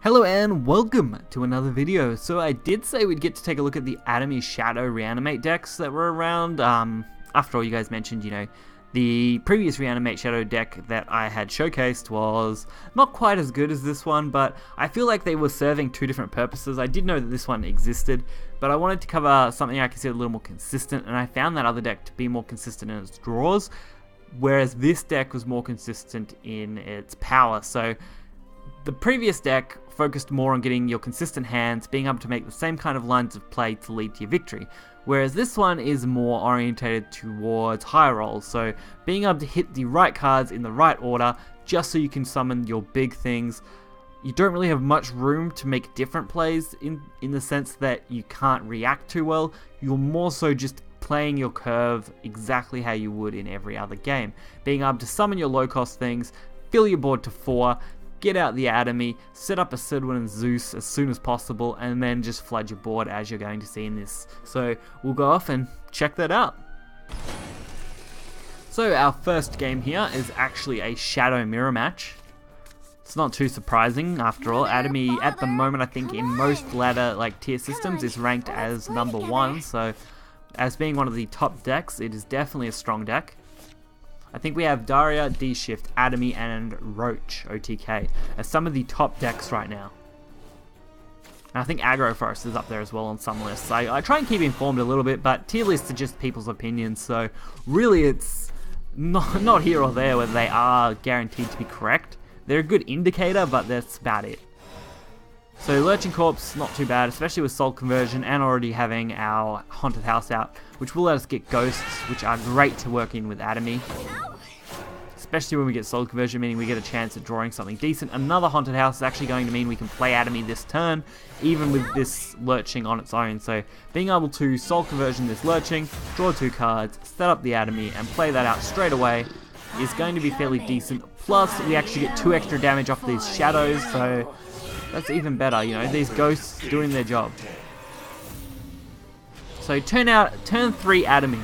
Hello and welcome to another video. So I did say we'd get to take a look at the Atomy Shadow Reanimate decks that were around. After all, you guys mentioned, the previous Reanimate Shadow deck that I had showcased was not quite as good as this one, but I feel like they were serving two different purposes. I did know that this one existed, but I wanted to cover something I consider a little more consistent, and I found that other deck to be more consistent in its draws, whereas this deck was more consistent in its power. So the previous deck focused more on getting your consistent hands, being able to make the same kind of lines of play to lead to your victory. Whereas this one is more orientated towards high rolls, so being able to hit the right cards in the right order just so you can summon your big things. You don't really have much room to make different plays in the sense that you can't react too well. You're more so just playing your curve exactly how you would in every other game. Being able to summon your low cost things, fill your board to 4, get out the Atomy, set up a Sidwin and Zeus as soon as possible, and then just flood your board as you're going to see in this. So we'll go off and check that out. So our first game here is actually a Shadow Mirror match. It's not too surprising after all. Atomy at the moment, I think in most ladder tier systems is ranked as number 1, so as being one of the top decks, it is definitely a strong deck. I think we have Daria, D-Shift, Atomy, and Roach, OTK, as some of the top decks right now. And I think Aggro Forest is up there as well on some lists. I try and keep informed a little bit, but tier lists are just people's opinions, so really it's not here or there whether they are guaranteed to be correct. They're a good indicator, but that's about it. So Lurching Corpse, not too bad, especially with Soul Conversion and already having our Haunted House out, which will let us get Ghosts, which are great to work in with Atomy. Especially when we get Soul Conversion, meaning we get a chance at drawing something decent. Another Haunted House is actually going to mean we can play Atomy this turn, even with this Lurching on its own. So being able to Soul Conversion this Lurching, draw 2 cards, set up the Atomy, and play that out straight away is going to be fairly decent. Plus, we actually get 2 extra damage off these Shadows, so that's even better, these Ghosts doing their job. So turn 3 Atomy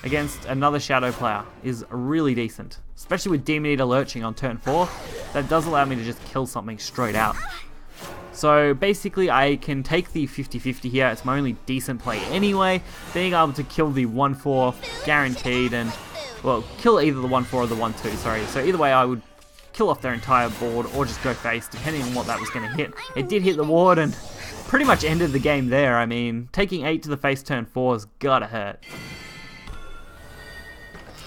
against another Shadow player is really decent. Especially with Demon Eater Lurching on turn 4, that does allow me to just kill something straight out. So basically I can take the 50-50 here, it's my only decent play anyway, being able to kill the 1-4 guaranteed and, well, kill either the 1-4 or the 1-2, sorry. So either way I would kill off their entire board or just go face, depending on what that was going to hit. It did hit the ward and pretty much ended the game there. I mean, taking 8 to the face turn 4 has gotta hurt.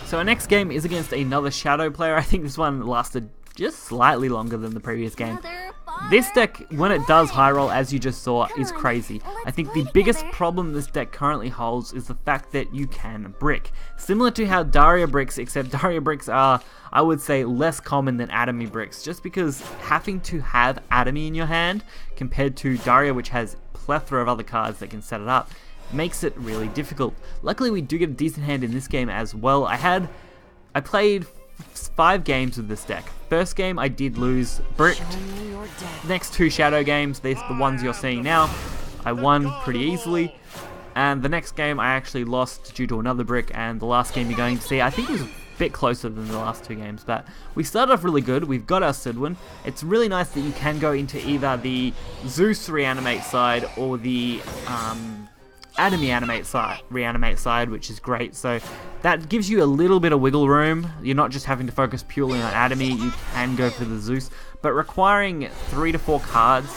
So our next game is against another Shadow player. I think this one lasted just slightly longer than the previous game. This deck, when it does high roll, as you just saw, is crazy. I think the biggest problem this deck currently holds is the fact that you can brick. Similar to how Daria bricks, except Daria bricks are, I would say, less common than Atomy bricks, just because having to have Atomy in your hand, compared to Daria, which has a plethora of other cards that can set it up, makes it really difficult. Luckily, we do get a decent hand in this game as well. I played 5 games with this deck. First game I did lose, bricked. Next 2 Shadow games, these are the ones you're seeing now, I won pretty easily. And the next game I actually lost due to another brick, and the last game you're going to see I think is a bit closer than the last 2 games. But we started off really good, we've got our Sidwin. It's really nice that you can go into either the Zeus Reanimate side or the Atomy Reanimate side, which is great. So that gives you a little bit of wiggle room. You're not just having to focus purely on Atomy, you can go for the Zeus, but requiring 3 to 4 cards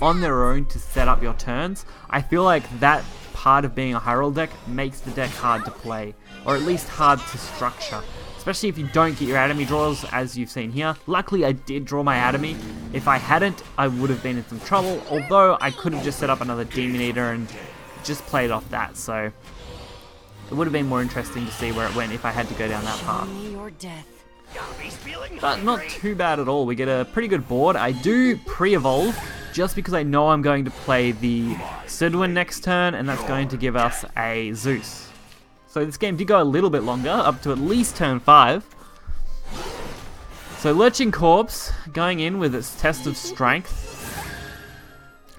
on their own to set up your turns, I feel like that part of being a high roll deck makes the deck hard to play, or at least hard to structure, especially if you don't get your Atomy draws, as you've seen here. Luckily I did draw my Atomy. If I hadn't, I would have been in some trouble, although I could have just set up another Demon Eater and just played off that, so it would have been more interesting to see where it went if I had to go down that path. But not too bad at all. We get a pretty good board. I do pre-evolve just because I know I'm going to play the Sidwin next turn, and that's going to give us a Zeus. So this game did go a little bit longer, up to at least turn 5. So Lurching Corpse going in with its test of strength.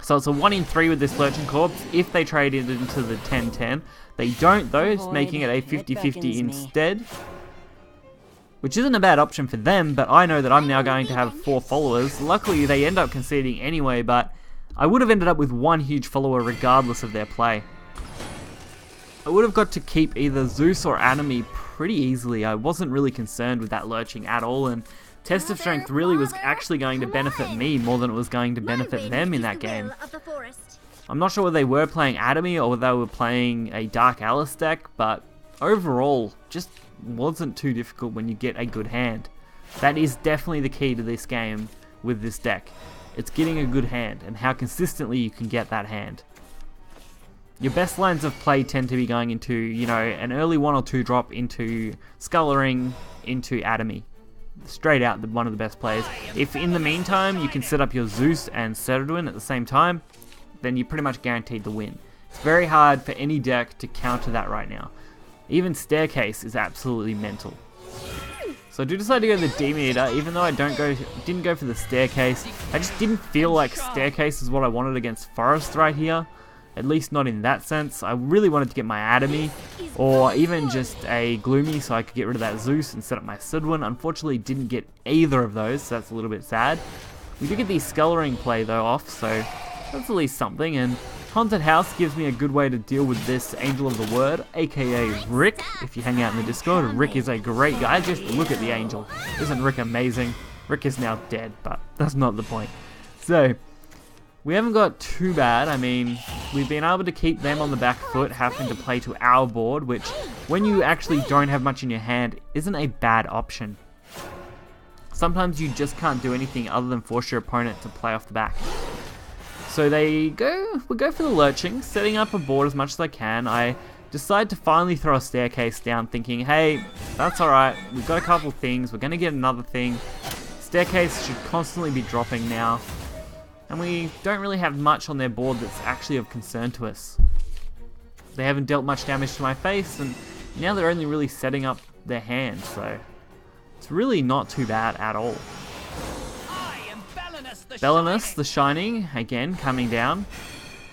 So it's a 1 in 3 with this Lurching Corpse if they trade it into the 10-10. They don't though, it's making it a 50-50 instead. which isn't a bad option for them, but I know that I'm now going to have 4 followers. Luckily, they end up conceding anyway, but I would have ended up with 1 huge follower regardless of their play. I would have got to keep either Zeus or Atomy pretty easily. I wasn't really concerned with that lurching at all, and Test of Strength really was actually going to benefit me more than it was going to benefit them in that game. I'm not sure whether they were playing Atomy or whether they were playing a Dark Alice deck, but overall, just wasn't too difficult when you get a good hand. That is definitely the key to this game with this deck. It's getting a good hand and how consistently you can get that hand. Your best lines of play tend to be going into, you know, an early 1 or 2 drop into Scullering, into Atomy. Straight out, one of the best plays. If in the meantime you can set up your Zeus and Cerdwin at the same time, then you're pretty much guaranteed the win. It's very hard for any deck to counter that right now. Even Staircase is absolutely mental. So I do decide to go the Demon Eater, even though I didn't go for the Staircase. I just didn't feel like Staircase is what I wanted against Forest right here. At least not in that sense. I really wanted to get my Atomy, or even just a Gloomy so I could get rid of that Zeus and set up my Cerdwin. Unfortunately didn't get either of those, so that's a little bit sad. We did get the Scullering play though off, so that's at least something, and Haunted House gives me a good way to deal with this Angel of the Word, aka Rick. If you hang out in the Discord, Rick is a great guy. Just look at the Angel. Isn't Rick amazing? Rick is now dead, but that's not the point. So, we haven't got too bad. I mean, we've been able to keep them on the back foot, having to play to our board, which, when you actually don't have much in your hand, isn't a bad option. Sometimes you just can't do anything other than force your opponent to play off the back. So we go for the lurching, setting up a board as much as I can. I decide to finally throw a Staircase down, thinking, hey, that's alright, we've got a couple things, we're going to get another thing. Staircase should constantly be dropping now, and we don't really have much on their board that's actually of concern to us. They haven't dealt much damage to my face, and now they're only really setting up their hand, so it's really not too bad at all. Belenus, the Shining, again, coming down.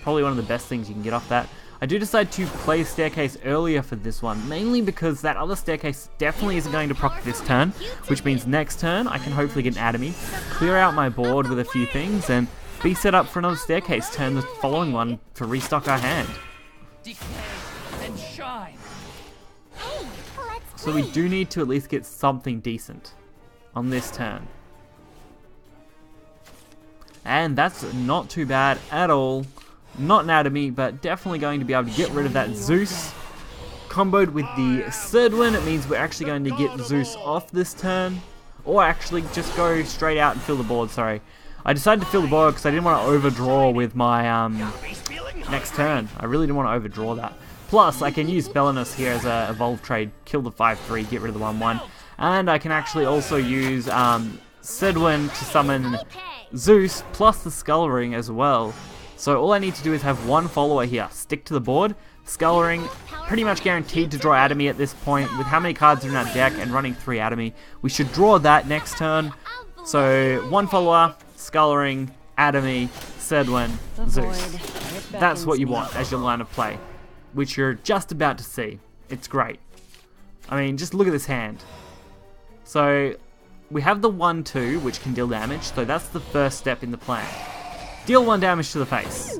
Probably one of the best things you can get off that. I do decide to play Staircase earlier for this one, mainly because that other Staircase definitely isn't going to proc this turn, which means next turn I can hopefully get an Atomy, clear out my board with a few things, and be set up for another Staircase turn, the following one, to restock our hand. So we do need to at least get something decent on this turn. And that's not too bad at all. Not an Atomy, but definitely going to be able to get rid of that Zeus. Comboed with the Cerdwin, it means we're actually going to get Zeus off this turn. Or actually just go straight out and fill the board, sorry. I decided to fill the board because I didn't want to overdraw with my next turn. I really didn't want to overdraw that. Plus, I can use Belenus here as a evolve trade, kill the 5-3, get rid of the 1-1. And I can actually also use Cerdwin to summon Zeus, plus the Scullering as well. So all I need to do is have one follower here, stick to the board. Scullering, pretty much guaranteed to draw Atomy at this point. With how many cards are in our deck and running 3 Atomy, we should draw that next turn. So one follower, Scullering, Atomy, Cerdwin, Zeus. That's what you want as your line of play, which you're just about to see. It's great. I mean, just look at this hand. So we have the 1-2, which can deal damage, so that's the first step in the plan. Deal 1 damage to the face.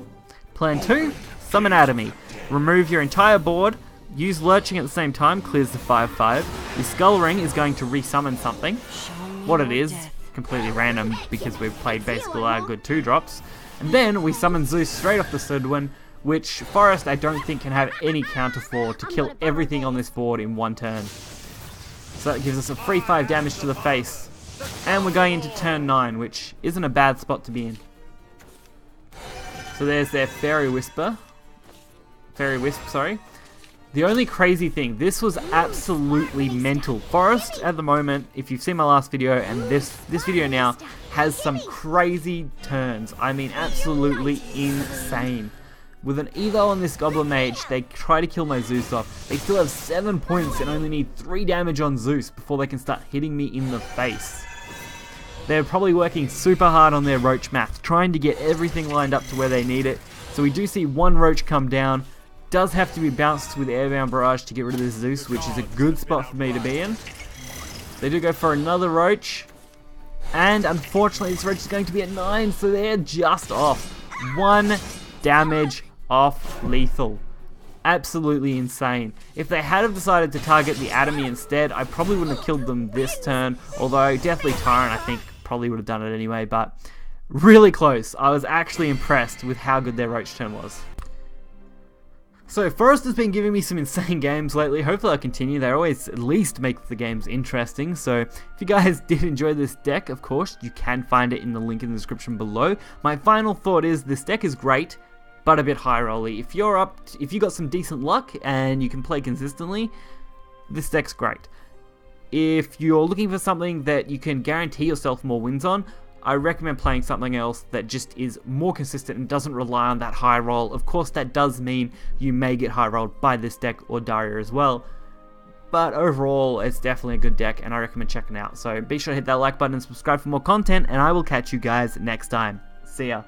Plan 2, summon Atomy. Remove your entire board, use Lurching at the same time, clears the 5-5. The Scullering is going to resummon something. What it is, completely random, because we've played basically our good 2-drops. And then we summon Zeus straight off the Cerdwin, which Forest I don't think can have any counter for to kill everything on this board in one turn. So that gives us a free 5 damage to the face. And we're going into turn 9, which isn't a bad spot to be in. So there's their Fairy Wisp, sorry. The only crazy thing, this was absolutely mental. Forest at the moment, if you've seen my last video and this video now, has some crazy turns. I mean, absolutely insane. With an Evo on this Goblin Mage, they try to kill my Zeus off. They still have 7 points and only need 3 damage on Zeus before they can start hitting me in the face. They're probably working super hard on their Roach math, trying to get everything lined up to where they need it. So we do see one Roach come down. Does have to be bounced with Airbound Barrage to get rid of this Zeus, which is a good spot for me to be in. They do go for another roach. And unfortunately, this roach is going to be at 9, so they're just off. 1 damage off lethal. Absolutely insane. If they had have decided to target the Atomy instead, I probably wouldn't have killed them this turn. Although, definitely Tyrant, I think, probably would have done it anyway. But really close. I was actually impressed with how good their roach turn was. So Forest has been giving me some insane games lately. Hopefully I'll continue. They always at least make the games interesting. So if you guys did enjoy this deck, of course, you can find it in the link in the description below. My final thought is this deck is great, but a bit high rolly. If you got some decent luck and you can play consistently, this deck's great. If you're looking for something that you can guarantee yourself more wins on, I recommend playing something else that just is more consistent and doesn't rely on that high roll. Of course, that does mean you may get high rolled by this deck or Daria as well. But overall, it's definitely a good deck and I recommend checking it out. So be sure to hit that like button and subscribe for more content, and I will catch you guys next time. See ya.